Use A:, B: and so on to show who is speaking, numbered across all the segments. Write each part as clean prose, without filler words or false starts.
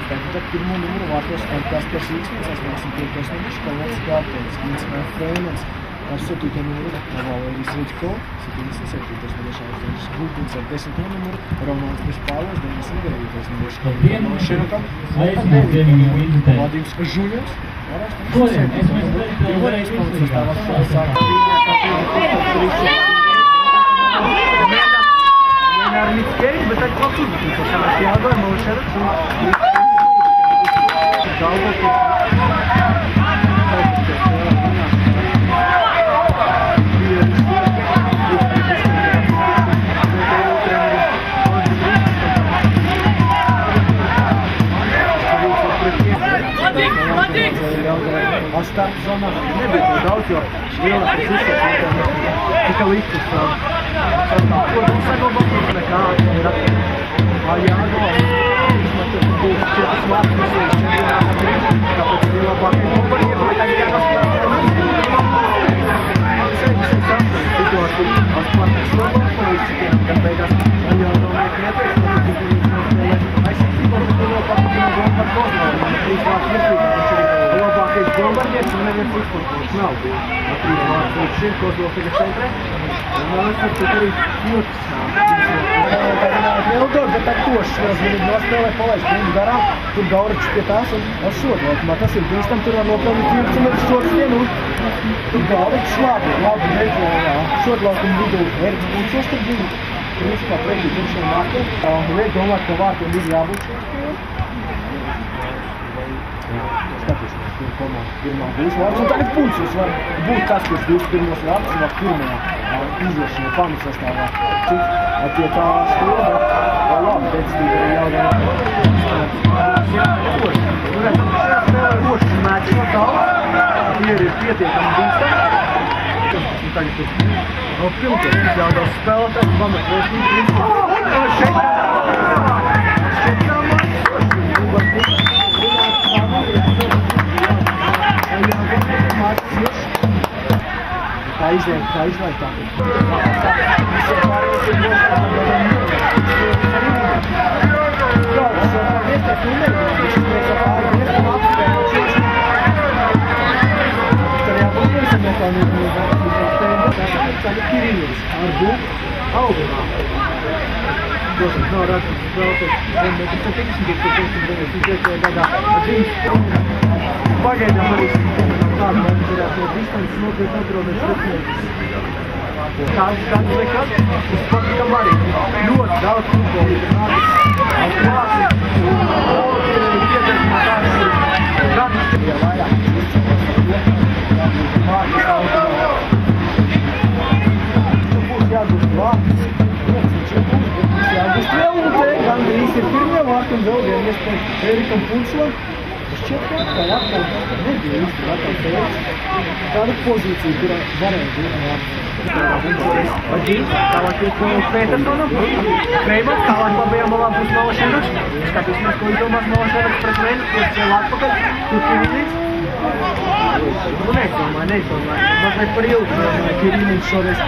A: Tad pirmo numuru vārtos Kaspars Īksmens, 85. numurs, Kalvats Kārtens, Gins Frēnens, ar 7. numuru Valērijas Ričko, 77. numurs, Gultins ar 10. numuru, Romāns Mišpālos, 99. numurs, Šenokam, 9. Vladīms Žuļevs, ar 87. numuru, pirmoreiz pamatsastāvā sāk ar Mitskeļi, bet tad klapus, bet šāds jādoja Malšerats un galvot. Starta zonā nebija daudz, jo lielākais uzsvars tika liktas. Ko tu saglabāt, nekā ir jāgalvā. Būs 4 vārtus, tāpēc ir labākie komponija, bet tagad jāgaspēlē. Situācija atklātas labāk, līdz gan beigās jādomāk ieteiks, aizsardzība, bet tu vēl papatina domu par Kozmāru. 3 vārtus neslīdās, labākais golbardiets un neviens uzsportos nav. Ar 3 vārtus līdz šim Kozmārs ir centrē. Un es tur arī jūtas Neildod, bet ar košas vēl zvinīgi nospēlē, palaist vienu garām, tur Gauričs pie tās un ar šodlaukumā. Tas ir bīstam, tur var nopelnīt 20 metru šots vienu. Tur Gauričs labi reizē šodlaukumu vidū Eriks Buļsos tur bija. Tur vispār pretī pirmšiem vārtiem. Liek domāt, ka vārtiem ir jābūt šodien. Skatīsimies, kur komanda pirmā būs vārds. Un tagad Buļsos var būt tas, kurš būs pirmos vārds, vai pirmajā izvēršanā pamatsastāvā. Pie tā stūra, bet labi, decība ir jādomā. Šajā spēlē košas mēķi no tālu. Tie ir pietiekami bīstami. Un tagad tur pilnīgi jādomā spēlētājs, pamat vēstīgi. Šeit tā izlaid tā. Kirillus ar Buku augumā. Protams, nav raksts spēlētājs 1,70 gadā. Pagaidām arī tādu varētu no distances notiek atrodas rupniekus. Tāds nekad, uz patikam arī ļoti daudz futbolu ir nācis ar klāti. Ir piedarbina tāds tradiski. Ja vajag, mājas automā. Būs jāgūst vārds. Būs jāgūst vēl un te, gan visi ir pirmie vārti un vēl vien iespēj Erikam Puļslam. Šķiet, ka tā jāpaudas nebija īsti gatavs Eriks. Tāda pozīcija, kura varēja būt vārds. Tālāk ir Petersonu, Kreimans, tālāk labajā malā būs Malaševičs. Skatīsimies, ko izdomās Malaševičs pret Vēnu, kurš cēl atpakaļ, tur Kirillīts. Neizdomāju. Mazliet par ilgu Kirillīts šoreiz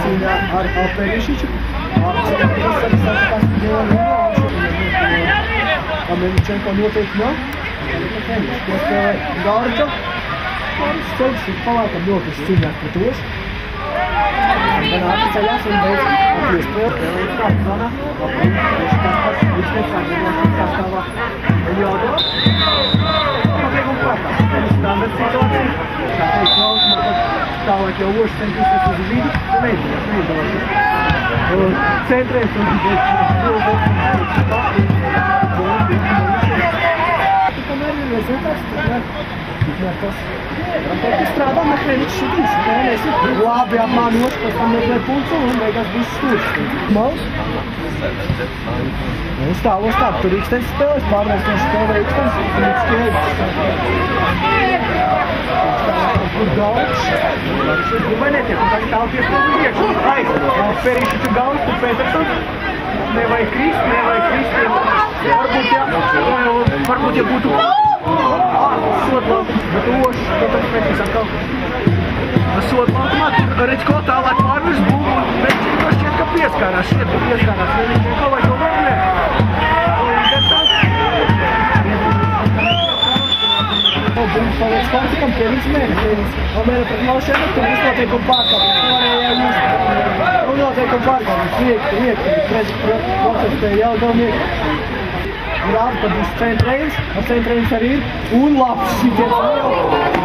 A: cīņā ar Alperišiču. Tas arī sākās Američenko noteikti nav. Ko spēlē Gauričam. Gauričs ceļš ir palākam ļoti cīņās pret ošu. Gan atceļās un beidz atlies pēl. Spēlējot kādu zonā. Viņš nesāk sastāvā Eļodo. Pabeig un prātās. Standarts situācija. Kā teikt, klausumā, kad tālāk jau oši centīsies uz vidu. Un neizdalās. Centrēs un strādā Mehlevičs šitīs, mēnesi labi apmānoši, pēc tam meklē Puļsu un beigās būs stūrs. Maus? Stāvos tā, tur Ikstens spēlēs, pārvērsties spēlē Ikstens un Ikstēļs. Kur Gauričs? Vai netiek, un tagad tālu piespēlē priekšu. Aiz, Perišiču Gauričs, tur Petersons. Nevajag krist. Varbūt, ja būtu sotlaukumā, bet ošs, tāpēc metīs atkal. Sotlaukumā, tur Ričko tālāk pārvirs Buku, bet šķiet, ka pieskārās. Viņš neko vai to vēl ne. Kevins Mēnesis. Omēra pret Laušanu, tur viss noteikumi pārkāpums. Un noteikumi pārkāpums. Lieki, process te Jelgavnieki. Labi, tad viss centrējums, ar centrējums arī ir. Un labs šitiem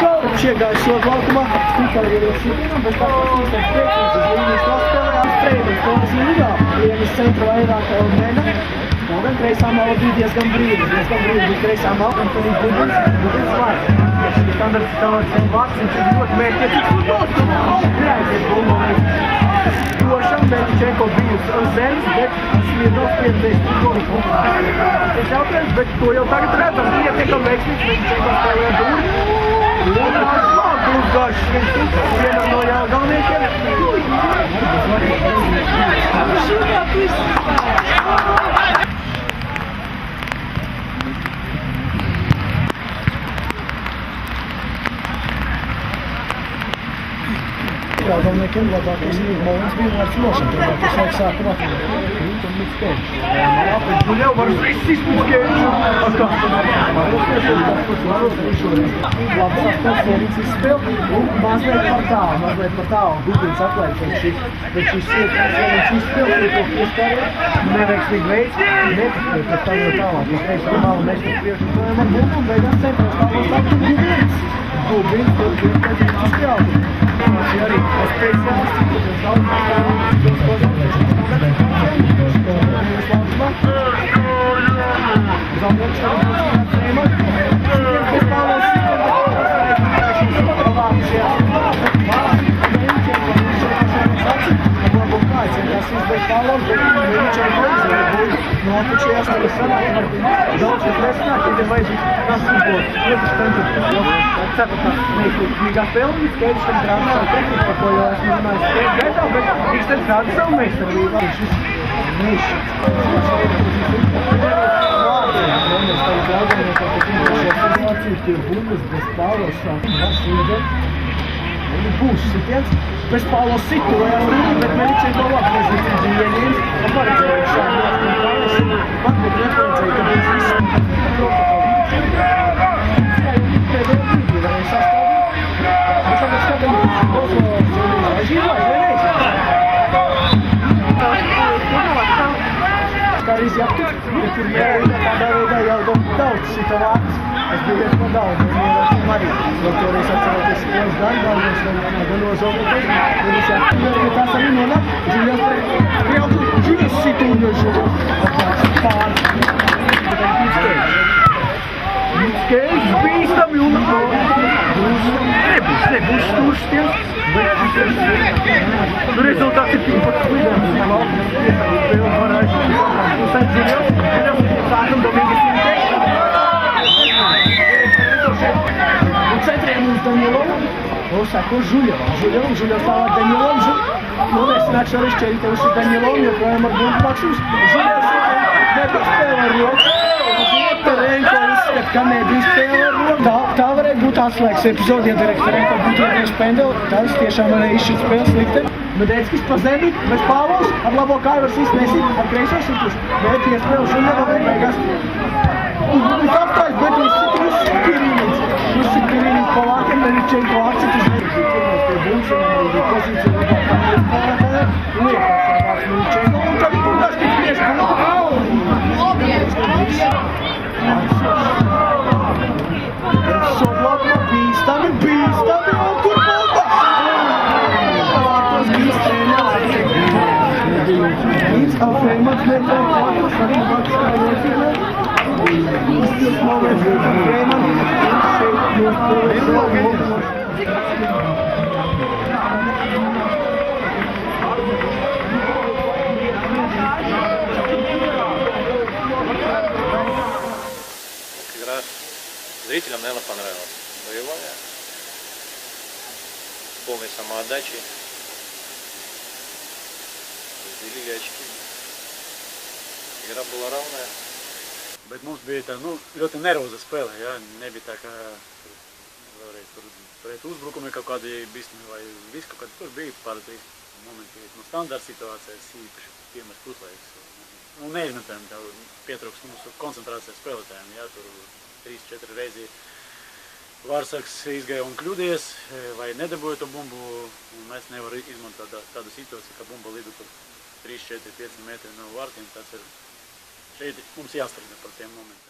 A: Kalriņš iegājas sodu laukumā. Tikā ir šitiem, bet tā īstais priekšnieks uz līnijas nospēlē. Streidums, to es līgā. Liekas centra vairāk Elmēna. Un gan kreisā mala bija diezgan brīvi bija kreisā mala. Un tad ir Gudins vārds. Šis standarts tālāk savu vārds, viņš ir ļoti mērķiecīgs. Neaiziet bulmonēs. Došam, Meličenko bija uz zemes, bet Smirdovs pieredzējis futboliku. Es jautājums, bet to jau tagad redzam. Pietiekam veiksmīgs, Meličenko spēlē dūri. Būs garš, vienam no Jelgavniekiem. Jelgavniekiem labākais moments bija vārds nošana. Tomēr tas laik sākumā krīt un mit Skeļš. Apēc Žuļev var viss izpūt Skeļš. Labi sastāvs Sēlīts izspēl un mazliet par tālu. Gudins atlaid pēc šīs Sēlīts izspēl, kur to pieskārē. Neveiksmīgi veids, nepatvēr pēc tā jau tālāk. Ja kreis tur malu mēs tur priekšu tojam ar bumbu un beigās centros tālos tālāk Gudins. Gudins, pēc izspēlēt. Tas ir arī speciālisti, kas ir daudz Mīgā spēlē, Skeļš un grāmatā savu tehniku, par ko jau esmu runājis Skeļš gaitā, bet Ikstens rāda savu meistarību. Šis nešķits. Treneris tagad Jelgavniekam, ka viņš situācijas tie bundes bez Pāvils būs sitiens. Bez Pāvils situējās, bet Meličenko labi nezinu, cik ieņēmis. Un paredzēja šādi un Pāvils. Man būtu referencēja, ka viņš viss tur mērīja tādā veidā jau daudz šita vārds. Es biju diezgan daudz, un ierosim arī. Jo toreiz atceroties spēles galvenais gan ozovniekais, un es jāatceru, ka tās arī nonāk. Žuļevs prijautu Žuļevs situņu Žuļevs. Skeļš bīstami un nebūs stūrs tiem, bet rezultāts ir tikpat klīdams. Spēle varēs. Un tad Žuļevs sākam Domingas Inteks. Un centrējam uz Danilovu. Un sako Žuļevs tālāk Danilovu. Nu, nesanāk šoreiz ķerīte uz Danilovu, jo projām ar bundu makšums. Žuļevs nebija spēle ar roku. Direktorenko izskat, ka nebija spēle ar roku. Tā varēja būt atslēgas epizode, ja Direktorenko būtu vienreiz pendeli. Tas tiešām varēja izšķirt spēles likteni. Medeckis pa zemi, bez Pāvils, ar labo kāju var sist nesīt, ar kreiso situs. Bet iespēles un nebūtu beigās. Un būtu aptājas, bet uz Kirīnins. Uz Kirīnins pa vākiem, Meličenko akcent uz Meličenko. Pirmais pie Bunčina, bija pozīcija labāk pārētājā. Liekas ar vārds Meličenko. Un tad būtās tik priekš. Soblākuma bīstami, un kur balda? Vārtos bija strēļās. Īsts kā Freimans neļauj vārtos, arī vārtos kā Jēcīgā. Īstis moments, Freimans, šeit jūs
B: Зрителям, наверное, понравилось. Завоевали. С полной самоотдачей. Разделили очки. Игра была равная.
C: Bet mums bija tā, ļoti nervoza spēle, ja? Nebija tā, ka vēlreiz tur pret uzbrukumi kaut kādi bismi vai viss kaut kādi tur bija pārti momenti, standarta situācijas īpaši piemērs puslaiks. Neizmetējām tev pietrūks mūsu koncentrācijas spēlētājiem, ja? Tur 3-4 reizi Vārsargs izgāja un kļūdies, vai nedabūja to bumbu, un mēs nevaram izmantot tādu situāciju, ka bumba lido tur 3, 4, 5 metri no vārtiem. Tas ir šeit mums jāstrādā par tiem momentiem.